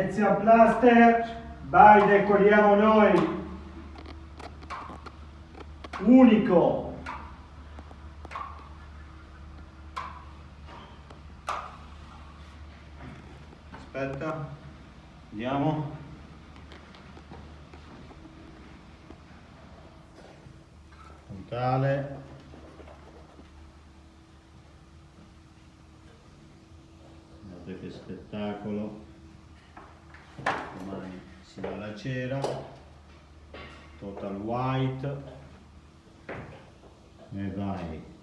Venezia Plaster, by Decoriamo Noi, unico. Aspetta, vediamo. Frontale. Guardate che spettacolo. Ormai si va alla cera. Total white. E vai.